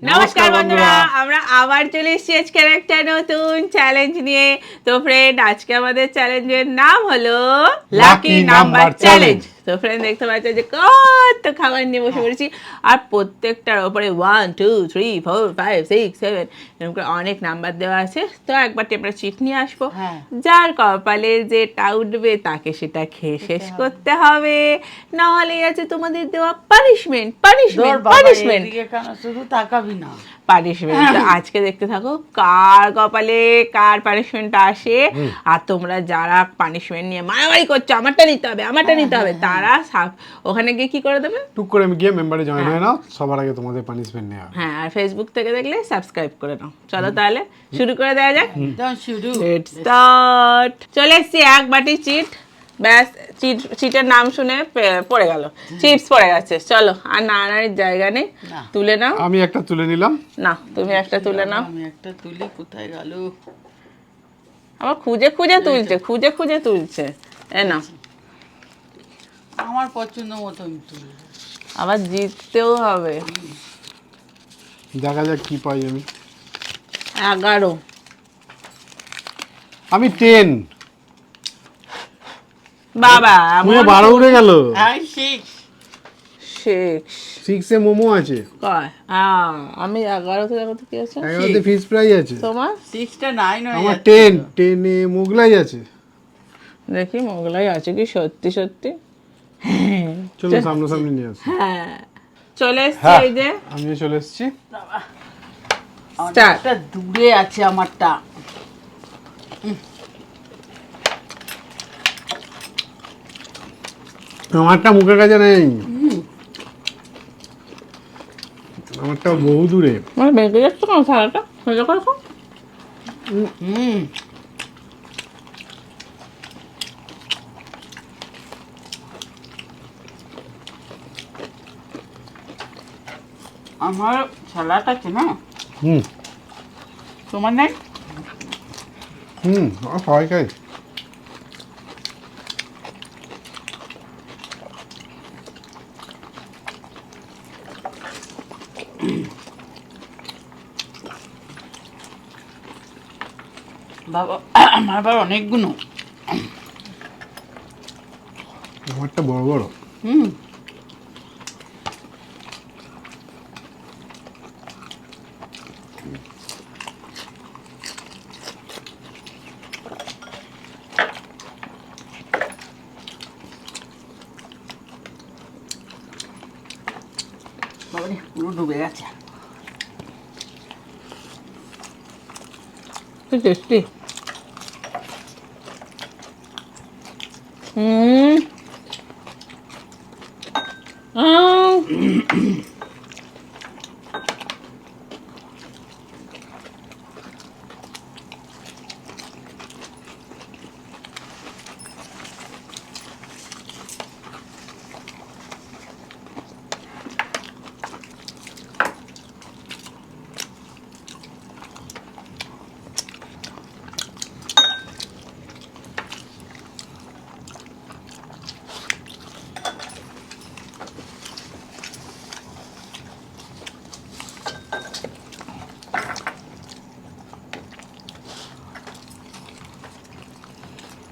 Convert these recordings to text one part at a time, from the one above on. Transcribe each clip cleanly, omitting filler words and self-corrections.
নমস্কার বন্ধুরা, আমরা আবার চলে এসেছি আজকে একটা নতুন চ্যালেঞ্জ নিয়ে। তো ফ্রেন্ড, আজকে আমাদের চ্যালেঞ্জের নাম হলো লাকি নাম্বার চ্যালেঞ্জ। তো ফ্রেন্ড, দেখতে পাচ্ছ যে কত খাবার নিয়ে বসে পড়েছি, আর প্রত্যেকটার ওপরে 1 2 3 4 5 6 7 এরকম করে অনেক নাম্বার দেওয়া আছে। তো একবারটি আমরা চিট নিয়ে আসবো, যার কপালে যেটা উঠবে তাকে সেটা খেয়ে শেষ করতে হবে, নাহলে আছে তোমাদের দেওয়া পানিশমেন্ট। শুধু তাকাবি না, পানিশমেন্ট। আজকে দেখতে থাকো কার কপালে কার পানিশমেন্ট আসে। আর তোমরা যারা পানিশমেন্ট নিয়ে মারামারি করছো, আমারটা নিতে হবে, তারা ওখানে গিয়ে কি করে দেবে, টুক করে আমি গিয়ে মেম্বারে জয়েন হয়ে নাও, সবার আগে তোমাদের পানিশমেন্ট নেওয়া। হ্যাঁ, আর ফেসবুক থেকে দেখলে সাবস্ক্রাইব করে নাও। চলো তাহলে শুরু করে দেওয়া যাক। Let's start. চলে এসেছি এক বাটি চিট। ব্যাস, চিটের নাম শুনে পড়ে গেল, চিপস পড়ে গেছে। চলো, আর নাড়ানোর জায়গা নেই, তুলে নাও। আমি একটা তুলে নিলাম। না, তুমি একটা তুলে নাও। আমি একটা তুলি, কোথায় গেল? আবার খুঁজে খুঁজে তুলছে। এ না, আমার পছন্দ মতো আমি তুলি। আবার জিততেও হবে। দেখা যাক কি পাই আমি। 11। আমি 10। বাবা, মুখে 12 উড়ে গেল। 6 এ মোমো আছে। আমি 11 তে দেখো তো কি আছে। 11 তে ফিশ ফ্রাই আছে। তোমার 6টা 9 হয়ে আমার যাচ্ছে। 10 এ মোগলাই আছে। দেখি মোগলাই আছে কি সত্যি। চলো সামনাসামনি নিয়ে আসি। হ্যাঁ, চলে এসছি। এই যে আমিও চলে এসেছি। একটা দূরে আছে আমারটা। আমারটা মুখের কাছে নেই, আমারটা বহু দূরে। মানে বেঁকে যাচ্ছে কেন থালাটা? সোজা করে খাও। আমার স্যালাড আছে না, হুম তোমার নাই? আমার সবাই খাই। বাবা, আমার আবার অনেকগুলো। আমারটা বড় বড়। বাবা রে, পুরো ডুবে গেছে। কি টেস্টি।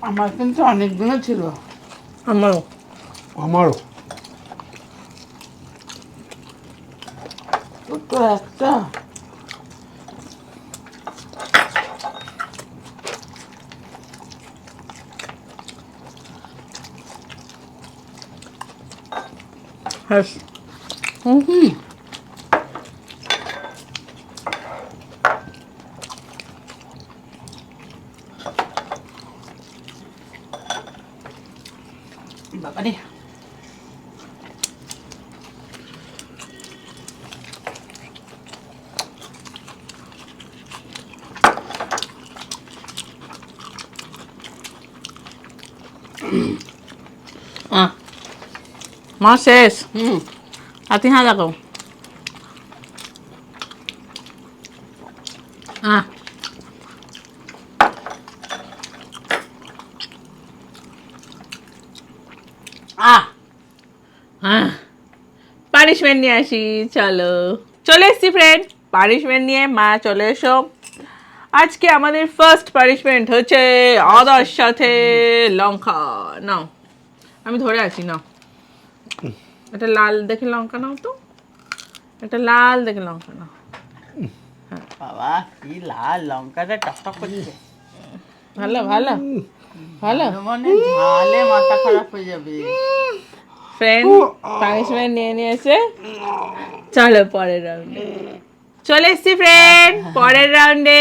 আমার কিন্তু অনেকগুলো ছিল। আমারও। তো একটা বাবা রে, মা শেষ। আর তিন হাজার দেখো। পানিশমেন্ট নিয়ে আসি। চলো, চলে এসছি ফ্রেন্ড। পানিশমেন্ট নিয়ে মা চলে এসো। আজকে আমাদের ফার্স্ট পানিশমেন্ট হচ্ছে আদার সাথে লঙ্কা। নাও, আমি ধরে আছি, নাও। এটা লাল দেখে লঙ্কা নাও তো, এটা লাল দেখে লঙ্কা নাও। বাবা কি লাল লঙ্কাটা টকটক করছে। ভালো ভালো ভালো। মানে ঝালে মাথা খারাপ হয়ে যাবে। ফ্রেন্ড পানিশমেন্ট নিয়ে নিয়েছে, চলো পরের রাউন্ডে চলে এসছি। ফ্রেন্ড পরের রাউন্ডে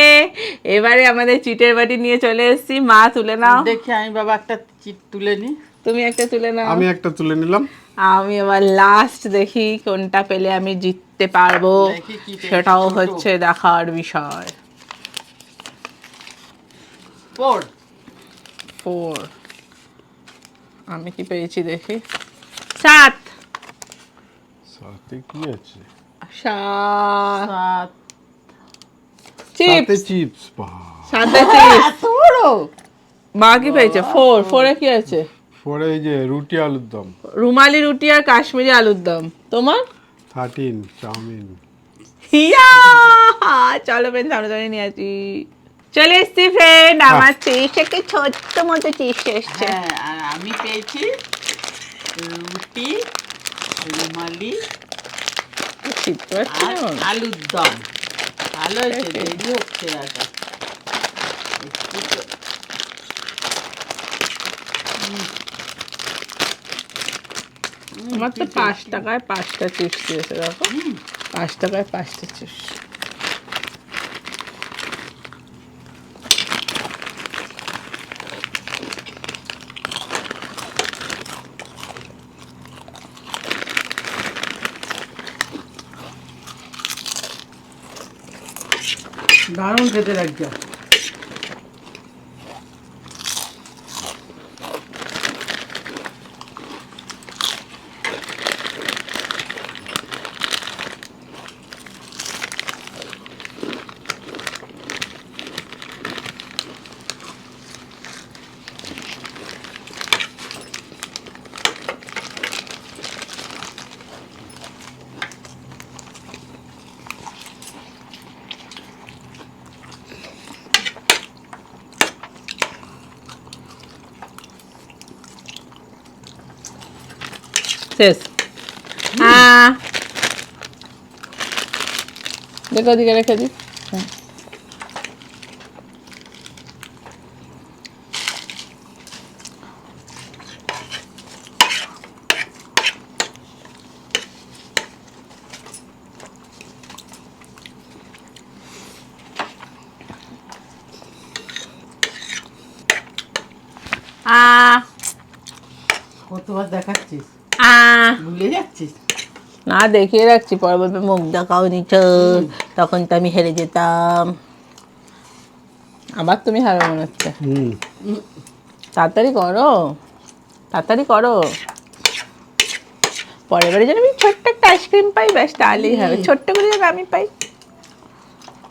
এবারে আমাদের চিটের বাটি নিয়ে চলে এসছি। মা তুলে নাও। দেখি আমি বাবা একটা চিট তুলে নি। তুমি একটা তুলে নাও। আমি একটা তুলে নিলাম। আমি এবার লাস্ট দেখি কোনটা পেলে আমি জিততে পারবো, দেখি কি পেয়েছি, সেটাও ছোট। হচ্ছে দেখার বিষয়। 4 4 আমি কি পেয়েছি দেখি। 7 সাথে কি আছে? 7 সাথে চিপস, চিপস। 7 চিপস। এত বড়। মা কি পেয়েছে? 4 এ কি আছে? পরে এই যে রুটি আলুর দম। রুমালি রুটি আর কাশ্মীরি আলুর দম। তোমার 13 চাউমিন। ইয়া! চলো ফ্রেন্ড সামনে সামনে নিয়ে আসি। চলে এসছি ফ্রেন্ড, আমার চিপস একটা ছোট্ট মতো চিপস এসছে। হ্যাঁ, আর আমি পেয়েছি রুটি, রুমালি চিপস পাচ্ছি আর না। আলুর দম। ভালো হয়েছে, দেরি হচ্ছে এখন। একটু তো- আমার তো 5 টাকায় 5টা চিপস দিয়েছে, দেখো 5 টাকায় 5টা চিপস। দারুণ খেতে লাগছে। শেষ। দেখো দিকে রেখে দি। কতবার দেখাচ্ছিস, ভুলে যাচ্ছিস। না, দেখিয়ে রাখছি, পরে বলবে মুখ দেখাও নিচ, তখন তো আমি হেরে যেতাম। আবার তুমি হারবে মনে হচ্ছে। তাড়াতাড়ি করো, তাড়াতাড়ি করো। পরের বারে যেন আমি ছোট্ট একটা আইসক্রিম পাই, ব্যাস তাহলেই হবে। ছোট্ট করে যেন আমি পাই।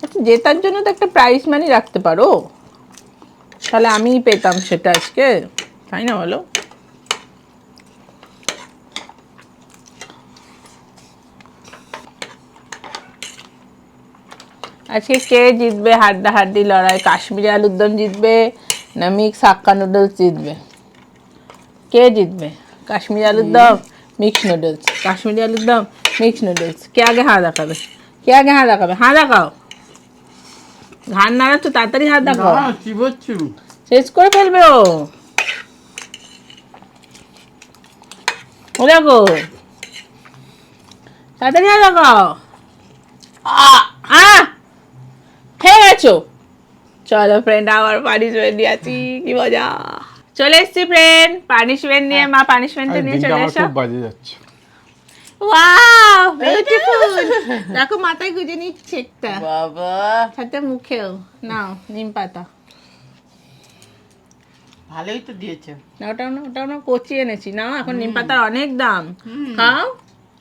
আচ্ছা, জেতার জন্য তো একটা প্রাইজ মানি রাখতে পারো, তাহলে আমিই পেতাম সেটা আজকে, তাই না বলো? আজকে কে জিতবে হাড্ডাহাড্ডি লড়াই? কাশ্মীরি আলুর দম জিতবে না মিক্স হাক্কা নুডলস জিতবে? কে জিতবে? কাশ্মীরি আলুর দম, মিক্স নুডলস, কাশ্মীরি আলুর দম, মিক্স নুডলস। কে আগে হাত দেখাবে? কে আগে হাত দেখাবে? হাত দেখাও। ঘাড় নাড়াচ্ছ, তাড়াতাড়ি হাত দেখাও। না, চিবোচ্ছি। শেষ করে ফেলবে ও। ও দেখো, তাড়াতাড়ি হাত দেখাও। খেয়ে গেছো। চলো ফ্রেন্ড, আবার পানিশমেন্ট নিয়ে আছি, কি মজা। চলে এসছি ফ্রেন্ড পানিশমেন্ট নিয়ে। মা পানিশমেন্টে নিয়ে দিনটা চলে আমার এসো। খুব বাজে যাচ্ছে। Wow, beautiful. দেখো মাথায় গুজে নিচ্ছে একটা, বাবা সাথে মুখেও। নাও নিম পাতা। ভালোই তো দিয়েছে। না ওটাও না কচি এনেছি। নাও, এখন নিম পাতার অনেক দাম। খাও,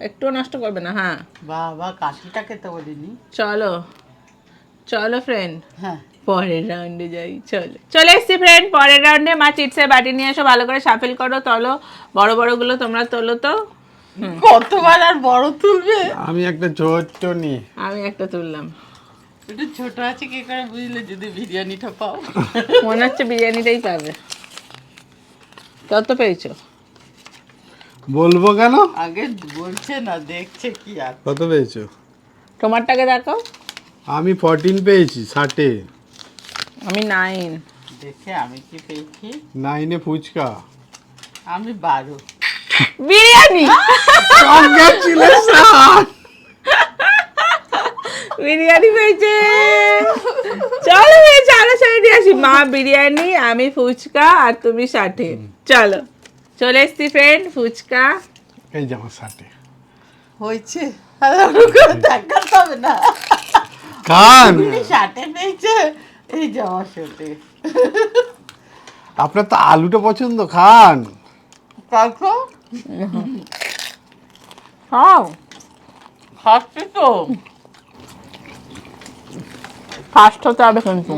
একটু নষ্ট করবে না। হ্যাঁ বাবা কাশিটা খেতে বলিনি। চলো চলো ফ্রেন্ড, হ্যাঁ, পরের রাউন্ডে যাই। চলো, চলে এসছি ফ্রেন্ড পরের রাউন্ডে। মা চিটসের বাটি নিয়ে এসো, ভালো করে শাফেল করো। তোলো, বড় বড়গুলো তোমরা তোলো তো। কতবার আর বড় তুলবে? আমি একটা ছোট্ট নি। আমি একটা তুললাম। একটু ছোট আছে কি করে বুঝলে, যদি বিরিয়ানিটা পাও। মনে হচ্ছে বিরিয়ানিটাই পাবে। কত পেয়েছো? বলবো কেন? আগে বলছে না, দেখছে কি আছে। কত পেয়েছো? তোমারটাকে দেখাও। আমি 14 পেয়েছি 60-এ। আমি 9। দেখে আমি কি পেয়েছি? 9-এ ফুচকা। আমি 12। বিরিয়ানি। কংগ্রাচুলেশন। বিরিয়ানি পেয়েছে। চলো পেয়েছে, আরো সাইড দিয়ে আসি। মা বিরিয়ানি, আমি ফুচকা, আর তুমি 60। চলো চলে এসছি ফ্রেন্ড, ফুচকা। এই যে আমার 60-এ। হয়েছে, আর ওর করে দেখাতে হবে না। খান। তুমি 60 পেয়েছে, এই যে আমার 60। আপনার তো আলুটা পছন্দ, খান। কাকু খাও। খাচ্ছি তো। ফার্স্ট হতে হবে কিন্তু।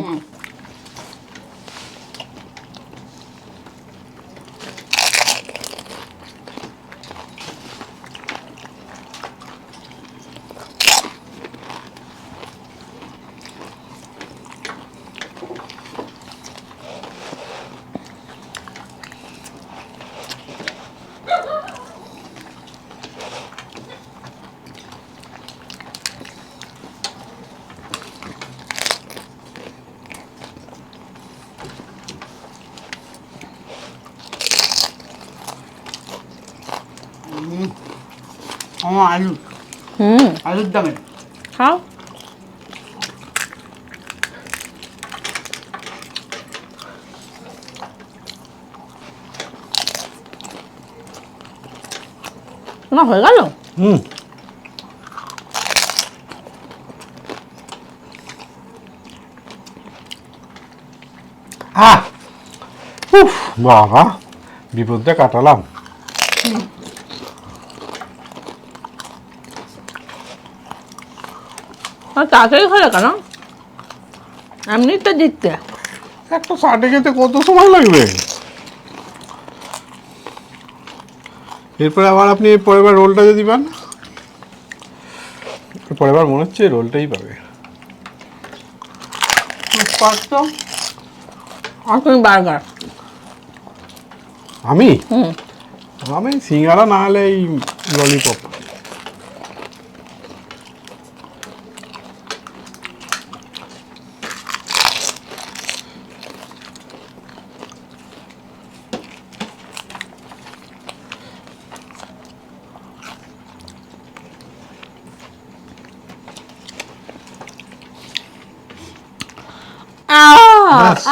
আমার আলু, আলুর দামে। খাও। না হয়ে গেল। হুম। উফ, বাবা বিপদটা কাটালাম। তাড়াতাড়ি হলো কেন? এমনি তো জিততে। একটা 60-এ খেতে কত সময় লাগবে? এরপরে আবার আপনি পরের বার রোলটা যদি পান, পরের বার মনে হচ্ছে রোলটাই পাবে। কষ্ট। আর তুমি বার্গার। আমি আমি সিঙ্গারা না হলে এই ললিপপ। ব্যাস,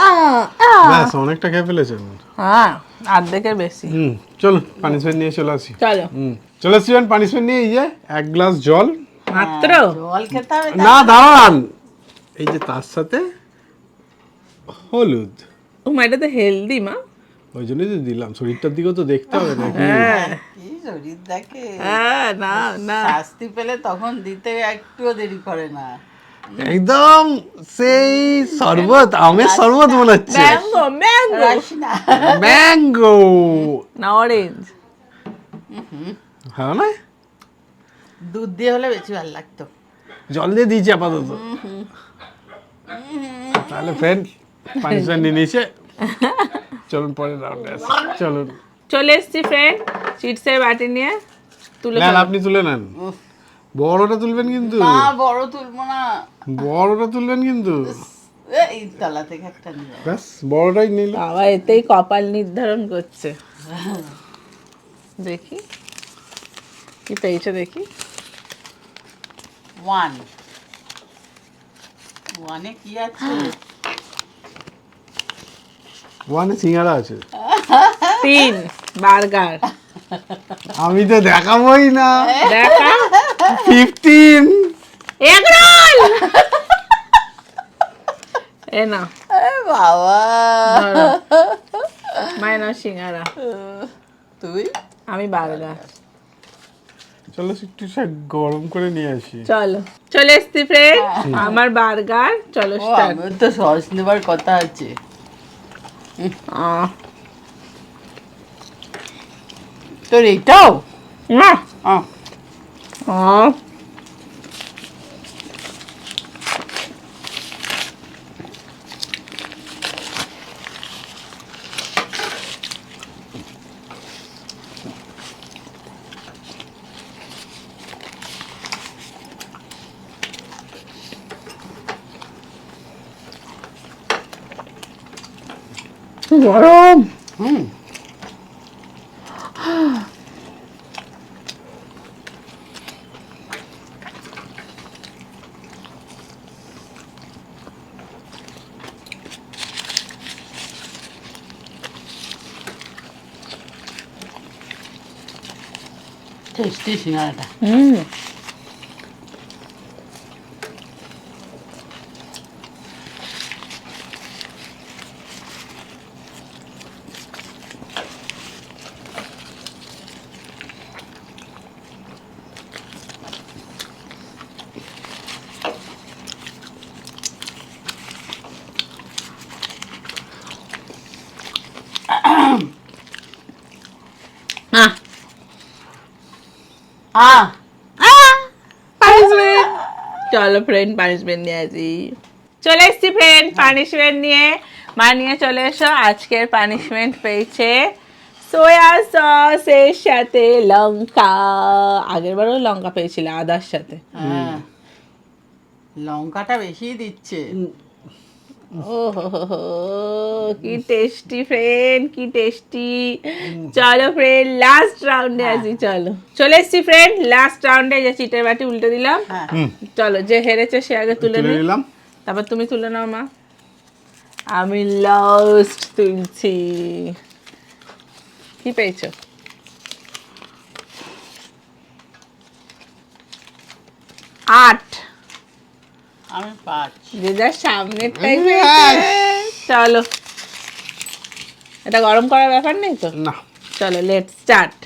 ব্যাস অনেকটা খেয়ে ফেলেছেন। হ্যাঁ, অর্ধেকের বেশি। চলো পানিশমেন্ট নিয়ে চলে আসি। চলো। চলে আসছি পানিশমেন্ট নিয়ে। এই যে 1 গ্লাস জল মাত্র। জল খেতে হবে না, দাঁড়ান। এই যে তার সাথে হলুদ। ও মা, এটা তো হেলদি মা। ওই জন্যই তো দিলাম, শরীরটার দিকেও তো দেখতে হবে নাকি। হ্যাঁ কি শরীর দেখে। হ্যাঁ, না না। শাস্তি পেলে তখন দিতে একটুও দেরি করে না। একদম সেই শরবত, আমের শরবত মনে হচ্ছে। Mango mango Rasna. ম্যাঙ্গো না অরেঞ্জ। হ্যাঁ না, দুধ দিয়ে হলে বেশি ভালো লাগতো। জল দিয়ে দিয়েছি আপাতত। তাহলে ফ্রেন্ড পানিশমেন্ট নিয়ে নিয়েছে। চলুন পরের রাউন্ডে আসি। চলুন। চলে এসছি ফ্রেন্ড, চিপসের বাটি নিয়ে। তুলে নেন, ফেলো। আপনি তুলে নেন। বড়টা তুলবেন কিন্তু, না বড় তুলবো না। বড়টা তুলবেন কিন্তু। এই তলা থেকে একটা নিয়ে। ব্যাস বড়টাই নিল। বাবা এতেই কপাল নির্ধারণ করছে। দেখি কি পেয়েছে, দেখি। 1 1-এ কি আছে? ওয়ানে সিঙ্গারা আছে। 3 বার্গার। আমি তো দেখাবোই না। দেখা 15। Egg roll. এ না এ বাবা, মাইনা সিঙ্গারা, তুই আমি বার্গার। চলো একটু গরম করে নিয়ে আসি। চলো চলে এসছি ফ্রেন্ড, আমার বার্গার। চলো ও, স্টার্ট। আমার তো সস নেবার কথা আছে। তোর এইটাও না আহ, গরম। হুম টেস্টি সিঙ্গারাটা। আহ আহ পানিশমেন্ট। চলো ফ্রেন্ড পানিশমেন্ট নিয়ে আসি। চলে এসছি ফ্রেন্ড পানিশমেন্ট নিয়ে। মা নিয়ে চলে এসো। আজকের পানিশমেন্ট পেয়েছে সোয়া সস এর সাথে লঙ্কা। আগের বারও লঙ্কা পেয়েছিল আদার সাথে। হ্যাঁ লঙ্কাটা বেশি দিচ্ছে। ও হো কি টেস্টি ফ্রেন্ড, কি টেস্টি। চলো ফ্রেন্ড লাস্ট রাউন্ডে আসি। চলো চলে এসছি ফ্রেন্ড লাস্ট রাউন্ডে। যে চিটের বাটি উল্টে দিলাম। হ্যাঁ চলো যে হেরেছে সে আগে তুলে তুলে নি। নিলাম। তারপর তুমি তুলে নাও মা। আমি লাস্ট তুলছি। কি পেয়েছো? 8। আমি 5। যে যার সামনেরটাই পেয়েছে। চলো এটা গরম করার ব্যাপার নেই তো। না চলো লেটস স্টার্ট।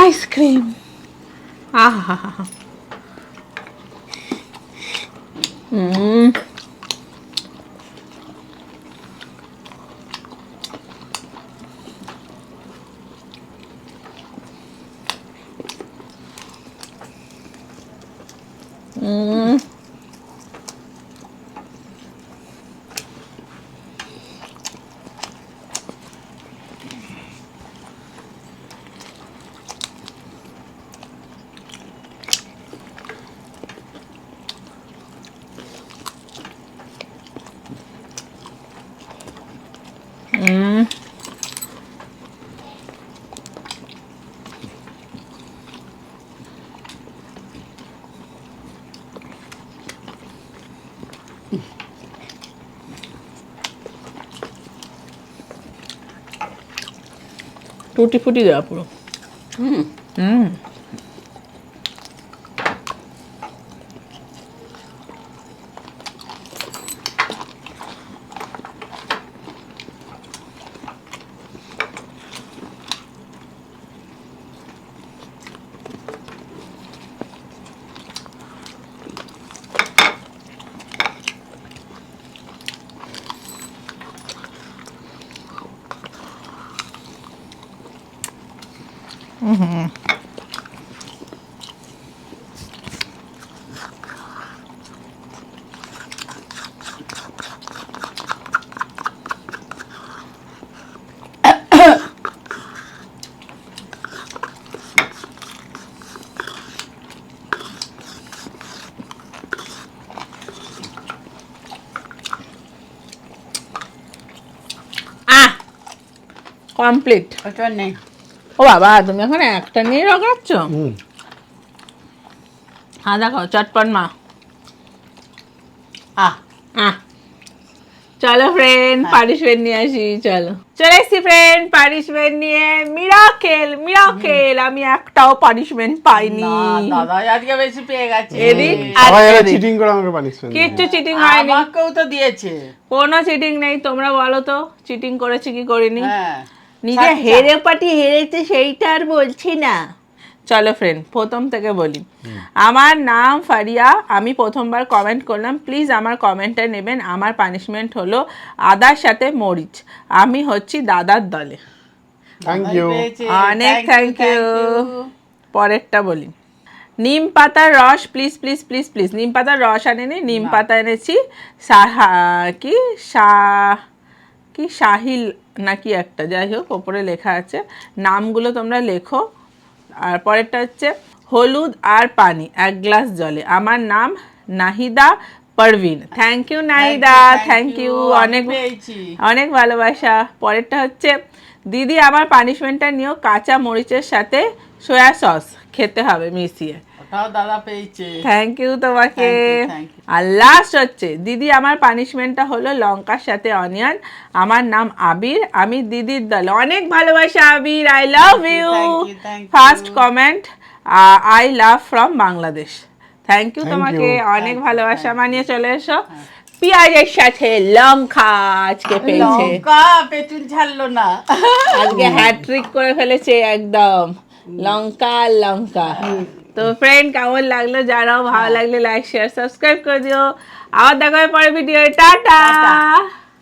আইসক্রিম। আহা হুম টুটি ফুটি দেওয়া পুরো। হুম হুম কমপ্লিট। ওটা নেই। ও বাবা তুমি এখন একটা নিয়ে রগাচ্ছ। হ্যাঁ দেখো চটপট মা। আহ আহ চলো ফ্রেন্ড হ্যাঁ। পানিশমেন্ট নিয়ে আসি। চলো চলে এসছি ফ্রেন্ড পানিশমেন্ট নিয়ে। মিরাকেল মিরাকেল আমি একটাও পানিশমেন্ট পাইনি। না দাদা আজকে বেশি পেয়ে গেছে। এদিক আর সবাই এরা এদিক। চিটিং করে আমাকে পানিশমেন্ট কিচ্ছু চিটিং হয়নি। আমাকেও তো দিয়েছে। কোনো চিটিং নেই। তোমরা বলো তো চিটিং করেছে কি করিনি। হ্যাঁ নিজে সাথে হেরে পাটি হেরেছে সেইটা আর বলছি না। চলো ফ্রেন্ড প্রথম থেকে বলি। আমার নাম ফারিয়া, আমি প্রথমবার কমেন্ট করলাম, প্লিজ আমার কমেন্টটা নেবেন। আমার পানিশমেন্ট হলো আদার সাথে মরিচ। আমি হচ্ছি দাদার দলে। Thank you. অনেক থ্যাংক ইউ। পরেরটা বলি, নিম পাতার রস প্লিজ প্লিজ প্লিজ প্লিজ। নিম পাতার রস আনেনি, নিম পাতা এনেছি। কি সাহিল নাকি একটা, যাই হোক ওপরে লেখা আছে, নামগুলো তোমরা লেখো। আর পরেরটা হচ্ছে হলুদ আর পানি 1 গ্লাস জলে। আমার নাম Nahida Parvin. Thank you Nahida, thank you, অনেক অনেক ভালোবাসা। পরেরটা হচ্ছে দিদি আমার পানিশমেন্টটা নিও, কাঁচা মরিচের সাথে সয়া সস খেতে হবে মিশিয়ে। ওটাও দাদা পেয়েছে। থ্যাংক ইউ তোমাকে। thank you. আর লাস্ট হচ্ছে দিদি আমার পানিশমেন্টটা হলো লঙ্কার সাথে অনিয়ন। আমার নাম আবির, আমি দিদির দলে। অনেক ভালোবাসা Abir, I love you. thank you. First comment, I love from Bangladesh. Thank you তোমাকে, অনেক ভালোবাসা। মানিয়ে চলে এসো। পেঁয়াজের সাথে লঙ্কা আজকে পেয়েছে, লঙ্কা পেছন ছাড়লো না। আজকে হ্যাট্রিক করে ফেলেছে একদম, লঙ্কা আর লঙ্কা। তো ফ্রেন্ড কেমন লাগলো, যারাও ভালো লাগলে লাইক শেয়ার সাবস্ক্রাইব করে দিও। আবার দেখা হবে পরের ভিডিও। টাটা।